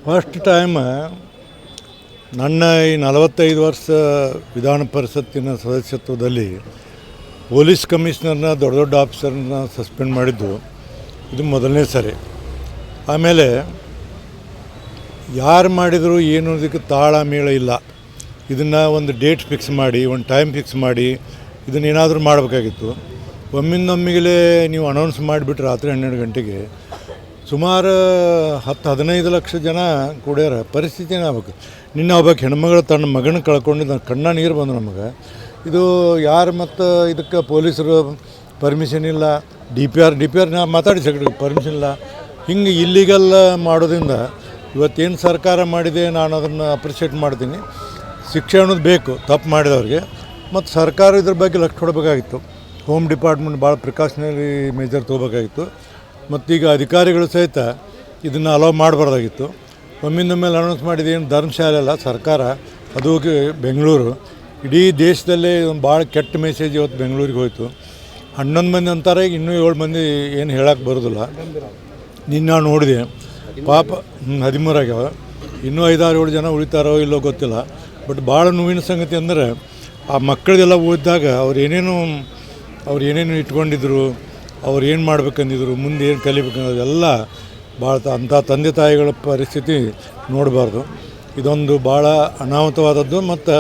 First time ನನ್ನ ಈ 45 ವರ್ಷ ವಿಧಾನ ಪರಿಷತ್ತಿನ ಸದಸ್ಯತ್ವದಲ್ಲಿ ಪೊಲೀಸ್ ಕಮಿಷನರ್ನ ದೊಡ್ಡ ದೊಡ್ಡ ಆಫೀಸರ್ನ ಸಸ್ಪೆಂಡ್ ಮಾಡಿದ್ದು ಇದು ಮೊದಲನೇ ಸರಿ. ಆಮೇಲೆ ಯಾರು ಮಾಡಿದರೂ ಏನು ಇದಕ್ಕೆ ತಾಳ ಮೇಳ ಇಲ್ಲ. ಇದನ್ನು ಒಂದು ಡೇಟ್ ಫಿಕ್ಸ್ ಮಾಡಿ, ಒಂದು ಟೈಮ್ ಫಿಕ್ಸ್ ಮಾಡಿ ಇದನ್ನೇನಾದರೂ ಮಾಡಬೇಕಾಗಿತ್ತು. ಒಮ್ಮಿಂದೊಮ್ಮಿಗಲೇ ನೀವು ಅನೌನ್ಸ್ ಮಾಡಿಬಿಟ್ಟು ರಾತ್ರಿ 12 ಗಂಟೆಗೆ ಸುಮಾರು 10-15 ಲಕ್ಷ ಜನ ಕೂಡ್ಯಾರ. ಪರಿಸ್ಥಿತಿ ಏನಾಗಬೇಕು? ನಿನ್ನೆ ಒಬ್ಬ ಹೆಣ್ಮಗಳು ತನ್ನ ಮಗನ ಕಳ್ಕೊಂಡಿದ್ದ, ಕಣ್ಣ ನೀರು ಬಂದು ನಮಗೆ. ಇದು ಯಾರು ಮತ್ತು ಇದಕ್ಕೆ ಪೊಲೀಸರು ಪರ್ಮಿಷನ್ ಇಲ್ಲ, ಡಿ ಪಿ ಆರ್ ಮಾತಾಡಿ ಸೆಕ್ರೆಟರಿ ಪರ್ಮಿಷನ್ ಇಲ್ಲ. ಹಿಂಗೆ ಇಲ್ಲಿಗಲ್ ಮಾಡೋದ್ರಿಂದ ಇವತ್ತೇನು ಸರ್ಕಾರ ಮಾಡಿದೆ ನಾನು ಅದನ್ನು ಅಪ್ರಿಷಿಯೇಟ್ ಮಾಡ್ತೀನಿ. ಶಿಕ್ಷೆ ಅನ್ನೋದು ಬೇಕು ತಪ್ಪು ಮಾಡಿದವ್ರಿಗೆ. ಮತ್ತು ಸರ್ಕಾರ ಇದ್ರ ಬಗ್ಗೆ ಲಕ್ಷ್ಯ ಕೊಡಬೇಕಾಗಿತ್ತು. ಹೋಮ್ ಡಿಪಾರ್ಟ್ಮೆಂಟ್ ಭಾಳ ಪ್ರಿಕಾಷನರಿ ಮೆಜರ್ ತೊಗೋಬೇಕಾಗಿತ್ತು. ಮತ್ತೀಗ ಅಧಿಕಾರಿಗಳು ಸಹಿತ ಇದನ್ನು ಅಲೋ ಮಾಡಬಾರ್ದಾಗಿತ್ತು. ಒಮ್ಮಿಂದೊಮ್ಮೆಲೆ ಅನೌನ್ಸ್ ಮಾಡಿದೆ. ಏನು ಧರ್ಮಶಾಲೆ ಅಲ್ಲ ಸರ್ಕಾರ, ಅದು ಬೆಂಗಳೂರು. ಇಡೀ ದೇಶದಲ್ಲೇ ಒಂದು ಭಾಳ ಕೆಟ್ಟ ಮೆಸೇಜ್ ಇವತ್ತು ಬೆಂಗಳೂರಿಗೆ ಹೋಯಿತು. 11 ಮಂದಿ ಅಂತಾರೆ, ಇನ್ನೂ 7 ಮಂದಿ ಏನು ಹೇಳಕ್ಕೆ ಬರೋದಿಲ್ಲ. ನಿನ್ನ ನಾನು ನೋಡಿದೆ ಪಾಪ 13 ಆಗ್ಯಾವ. ಇನ್ನೂ 5-6-7 ಜನ ಉಳಿತಾರೋ ಇಲ್ಲೋ ಗೊತ್ತಿಲ್ಲ. ಬಟ್ ಭಾಳ ನೋವಿನ ಸಂಗತಿ ಅಂದರೆ ಆ ಮಕ್ಕಳಿಗೆಲ್ಲ ಓದಿದಾಗ ಅವ್ರು ಏನೇನು ಇಟ್ಕೊಂಡಿದ್ರು, ಅವ್ರು ಏನು ಮಾಡ್ಬೇಕಂದಿದ್ರು, ಮುಂದೆ ಏನು ಕಲಿಬೇಕನ್ನೋದು ಎಲ್ಲ ಭಾಳ ಅಂಥ ತಂದೆ ತಾಯಿಗಳ ಪರಿಸ್ಥಿತಿ ನೋಡಬಾರ್ದು. ಇದೊಂದು ಭಾಳ ಅನಾಹುತವಾದದ್ದು. ಮತ್ತು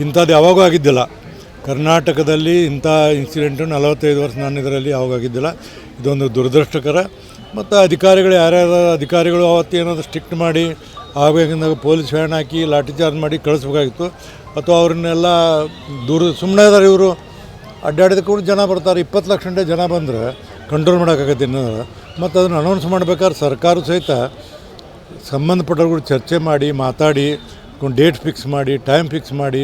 ಇಂಥದ್ದು ಯಾವಾಗೂ ಆಗಿದ್ದಿಲ್ಲ ಕರ್ನಾಟಕದಲ್ಲಿ. ಇಂಥ ಇನ್ಸಿಡೆಂಟು 45 ವರ್ಷ ನಾನು ಇದರಲ್ಲಿ ಯಾವಾಗ ಆಗಿದ್ದಿಲ್ಲ. ಇದೊಂದು ದುರದೃಷ್ಟಕರ. ಮತ್ತು ಅಧಿಕಾರಿಗಳು ಯಾರ್ಯಾರು ಅಧಿಕಾರಿಗಳು ಅವತ್ತು ಏನಾದರೂ ಸ್ಟ್ರಿಕ್ಟ್ ಮಾಡಿ ಆಗಬೇಕಂದಾಗ ಪೊಲೀಸ್ ವ್ಯಾನ್ ಹಾಕಿ ಲಾಠಿ ಚಾರ್ಜ್ ಮಾಡಿ ಕಳಿಸ್ಬೇಕಾಗಿತ್ತು. ಅಥವಾ ಅವ್ರನ್ನೆಲ್ಲ ಸುಮ್ಮನೆ ಇದ್ದಾರೆ ಇವರು. ಅಡ್ಡಾಡಿದ ಕೂಡ ಜನ ಬರ್ತಾರೆ. 20 ಲಕ್ಷ ಗಂಟೆ ಜನ ಬಂದರೆ ಕಂಟ್ರೋಲ್ ಮಾಡೋಕ್ಕಾಗತ್ತೆ ಇನ್ನೋದು. ಮತ್ತು ಅದನ್ನು ಅನೌನ್ಸ್ ಮಾಡ್ಬೇಕಾದ್ರೆ ಸರ್ಕಾರ ಸಹಿತ ಸಂಬಂಧಪಟ್ಟವ್ರು ಚರ್ಚೆ ಮಾಡಿ ಮಾತಾಡಿ ಒಂದು ಡೇಟ್ ಫಿಕ್ಸ್ ಮಾಡಿ, ಟೈಮ್ ಫಿಕ್ಸ್ ಮಾಡಿ,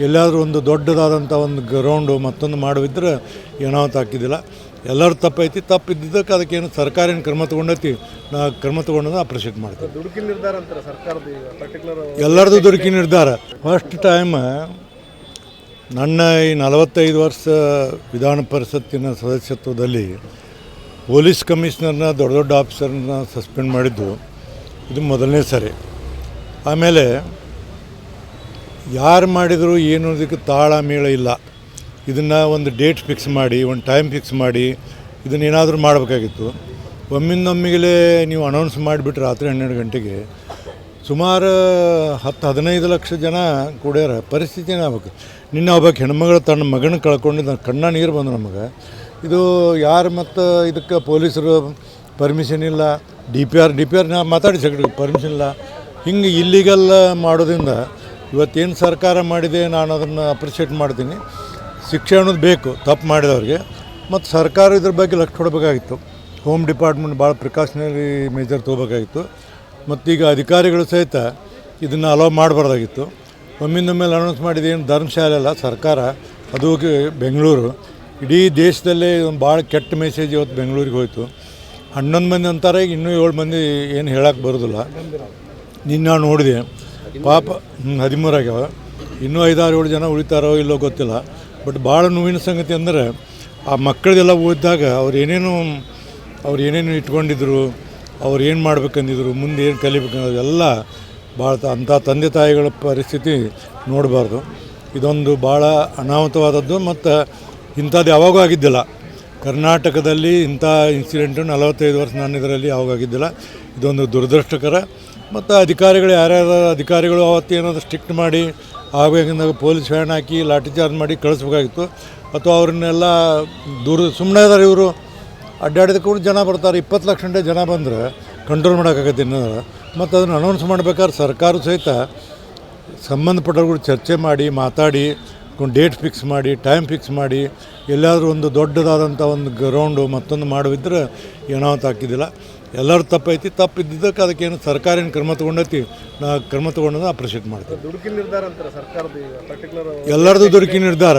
ಎಲ್ಲಾದರೂ ಒಂದು ದೊಡ್ಡದಾದಂಥ ಒಂದು ಗ್ರೌಂಡು ಮತ್ತೊಂದು ಮಾಡಿದ್ರೆ ಏನಾವತ್ತು ಹಾಕಿದ್ದಿಲ್ಲ. ಎಲ್ಲರೂ ತಪ್ಪೈತಿ. ತಪ್ಪಿದ್ದಕ್ಕೆ ಅದಕ್ಕೇನು ಸರ್ಕಾರ ಏನು ಕ್ರಮ ತೊಗೊಂಡೈತಿ, ನಾ ಕ್ರಮ ತೊಗೊಂಡು ಅಪ್ರಿಷಿಯೇಟ್ ಮಾಡ್ತೀವಿ. ದುಡುಕಿ ನಿರ್ಧಾರ ಅಂತಾರೆ ಸರ್ಕಾರದ ಎಲ್ಲರದು ದುಡುಕಿ ನಿರ್ಧಾರ. ಫಸ್ಟ್ ಟೈಮ್ ನನ್ನ ಈ 45 ವರ್ಷ ವಿಧಾನ ಪರಿಷತ್ತಿನ ಸದಸ್ಯತ್ವದಲ್ಲಿ ಪೊಲೀಸ್ ಕಮಿಷನರ್ನ ದೊಡ್ಡ ದೊಡ್ಡ ಆಫೀಸರ್ನ ಸಸ್ಪೆಂಡ್ ಮಾಡಿದ್ದು ಇದು ಮೊದಲನೇ ಸರಿ. ಆಮೇಲೆ ಯಾರು ಮಾಡಿದರೂ ಏನು ಇದಕ್ಕೆ ತಾಳ ಮೇಳ ಇಲ್ಲ. ಇದನ್ನು ಒಂದು ಡೇಟ್ ಫಿಕ್ಸ್ ಮಾಡಿ, ಒಂದು ಟೈಮ್ ಫಿಕ್ಸ್ ಮಾಡಿ ಇದನ್ನೇನಾದರೂ ಮಾಡಬೇಕಾಗಿತ್ತು. ಒಮ್ಮಿಂದೊಮ್ಮಿಗಲೇ ನೀವು ಅನೌನ್ಸ್ ಮಾಡಿಬಿಟ್ಟು ರಾತ್ರಿ 12 ಗಂಟೆಗೆ ಸುಮಾರು 10-15 ಲಕ್ಷ ಜನ ಕೂಡ್ಯಾರ. ಪರಿಸ್ಥಿತಿ ಏನಾಗಬೇಕು? ನಿನ್ನೆ ಒಬ್ಬ ಹೆಣ್ಮಗಳು ತನ್ನ ಮಗನ ಕಳ್ಕೊಂಡಿದ್ದ, ಕಣ್ಣ ನೀರು ಬಂದು ನಮಗೆ. ಇದು ಯಾರು ಮತ್ತು ಇದಕ್ಕೆ ಪೊಲೀಸರು ಪರ್ಮಿಷನ್ ಇಲ್ಲ, ಡಿ ಪಿ ಆರ್ ಮಾತಾಡಿ ಸೆಕ್ರೆಟರಿ ಪರ್ಮಿಷನ್ ಇಲ್ಲ. ಹಿಂಗೆ ಇಲ್ಲಿಗಲ್ ಮಾಡೋದ್ರಿಂದ ಇವತ್ತೇನು ಸರ್ಕಾರ ಮಾಡಿದೆ ನಾನು ಅದನ್ನು ಅಪ್ರಿಷಿಯೇಟ್ ಮಾಡ್ತೀನಿ. ಶಿಕ್ಷೆ ಅನ್ನೋದು ಬೇಕು ತಪ್ಪು ಮಾಡಿದವ್ರಿಗೆ. ಮತ್ತು ಸರ್ಕಾರ ಇದ್ರ ಬಗ್ಗೆ ಲಕ್ಷ್ಯ ಕೊಡಬೇಕಾಗಿತ್ತು. ಹೋಮ್ ಡಿಪಾರ್ಟ್ಮೆಂಟ್ ಭಾಳ ಪ್ರಿಕಾಷನರಿ ಮೆಜರ್ ತೊಗೋಬೇಕಾಗಿತ್ತು. ಮತ್ತೀಗ ಅಧಿಕಾರಿಗಳು ಸಹಿತ ಇದನ್ನು ಅಲೋ ಮಾಡಬಾರ್ದಾಗಿತ್ತು. ಒಮ್ಮಿಂದೊಮ್ಮೆಲೆ ಅನೌನ್ಸ್ ಮಾಡಿದೆ. ಏನು ಧರ್ಮಶಾಲೆ ಅಲ್ಲ ಸರ್ಕಾರ, ಅದು ಬೆಂಗಳೂರು. ಇಡೀ ದೇಶದಲ್ಲೇ ಒಂದು ಭಾಳ ಕೆಟ್ಟ ಮೆಸೇಜ್ ಇವತ್ತು ಬೆಂಗಳೂರಿಗೆ ಹೋಯಿತು. 11 ಮಂದಿ ಅಂತಾರೆ, ಇನ್ನೂ 7 ಮಂದಿ ಏನು ಹೇಳಕ್ಕೆ ಬರೋದಿಲ್ಲ. ನಿನ್ನ ನಾನು ನೋಡಿದೆ ಪಾಪ 13 ಆಗ್ಯಾವ. ಇನ್ನೂ 5-6-7 ಜನ ಉಳಿತಾರೋ ಇಲ್ಲೋ ಗೊತ್ತಿಲ್ಲ. ಬಟ್ ಭಾಳ ನೋವಿನ ಸಂಗತಿ ಅಂದರೆ ಆ ಮಕ್ಕಳಿಗೆಲ್ಲ ಓದಿದಾಗ ಅವ್ರು ಏನೇನು ಇಟ್ಕೊಂಡಿದ್ರು, ಅವ್ರು ಏನು ಮಾಡ್ಬೇಕಂದಿದ್ರು, ಮುಂದೆ ಏನು ಕಲಿಬೇಕನ್ನೋದು ಎಲ್ಲ ಭಾಳ ಅಂಥ ತಂದೆ ತಾಯಿಗಳ ಪರಿಸ್ಥಿತಿ ನೋಡಬಾರ್ದು. ಇದೊಂದು ಭಾಳ ಅನಾಹುತವಾದದ್ದು. ಮತ್ತು ಇಂಥದ್ದು ಯಾವಾಗೂ ಆಗಿದ್ದಿಲ್ಲ ಕರ್ನಾಟಕದಲ್ಲಿ. ಇಂಥ ಇನ್ಸಿಡೆಂಟು 45 ವರ್ಷ ನಾನು ಇದರಲ್ಲಿ ಯಾವಾಗ ಆಗಿದ್ದಿಲ್ಲ. ಇದೊಂದು ದುರದೃಷ್ಟಕರ. ಮತ್ತು ಅಧಿಕಾರಿಗಳು ಯಾರ್ಯಾರು ಅಧಿಕಾರಿಗಳು ಅವತ್ತು ಏನಾದರೂ ಸ್ಟ್ರಿಕ್ಟ್ ಮಾಡಿ ಆಗಬೇಕಂದಾಗ ಪೊಲೀಸ್ ವ್ಯಾನ್ ಹಾಕಿ ಲಾಠಿ ಚಾರ್ಜ್ ಮಾಡಿ ಕಳಿಸ್ಬೇಕಾಗಿತ್ತು. ಅಥವಾ ಅವ್ರನ್ನೆಲ್ಲ ಸುಮ್ಮನೆ ಇದ್ದಾರೆ ಇವರು. ಅಡ್ಡಾಡಿದ ಕೂಡ ಜನ ಬರ್ತಾರೆ. 20 ಲಕ್ಷ ಗಂಟೆ ಜನ ಬಂದರೆ ಕಂಟ್ರೋಲ್ ಮಾಡೋಕ್ಕಾಗತ್ತೆ ಇನ್ನೋದು. ಮತ್ತು ಅದನ್ನು ಅನೌನ್ಸ್ ಮಾಡ್ಬೇಕಾದ್ರೆ ಸರ್ಕಾರ ಸಹಿತ ಸಂಬಂಧಪಟ್ಟವ್ರು ಚರ್ಚೆ ಮಾಡಿ ಮಾತಾಡಿ ಒಂದು ಡೇಟ್ ಫಿಕ್ಸ್ ಮಾಡಿ, ಟೈಮ್ ಫಿಕ್ಸ್ ಮಾಡಿ, ಎಲ್ಲಾದರೂ ಒಂದು ದೊಡ್ಡದಾದಂಥ ಒಂದು ಗ್ರೌಂಡು ಮತ್ತೊಂದು ಮಾಡಿದ್ರೆ ಏನಾವತ್ತು ಹಾಕಿದ್ದಿಲ್ಲ. ಎಲ್ಲರೂ ತಪ್ಪೈತಿ. ತಪ್ಪಿದ್ದಕ್ಕೆ ಅದಕ್ಕೇನು ಸರ್ಕಾರ ಏನು ಕ್ರಮ ತೊಗೊಂಡೈತಿ, ನಾ ಕ್ರಮ ತೊಗೊಂಡು ಅಪ್ರಿಷಿಯೇಟ್ ಮಾಡ್ತೀವಿ. ದುಡುಕಿ ನಿರ್ಧಾರ ಅಂತಾರೆ ಸರ್ಕಾರದ ಎಲ್ಲರದು ದುಡುಕಿ ನಿರ್ಧಾರ.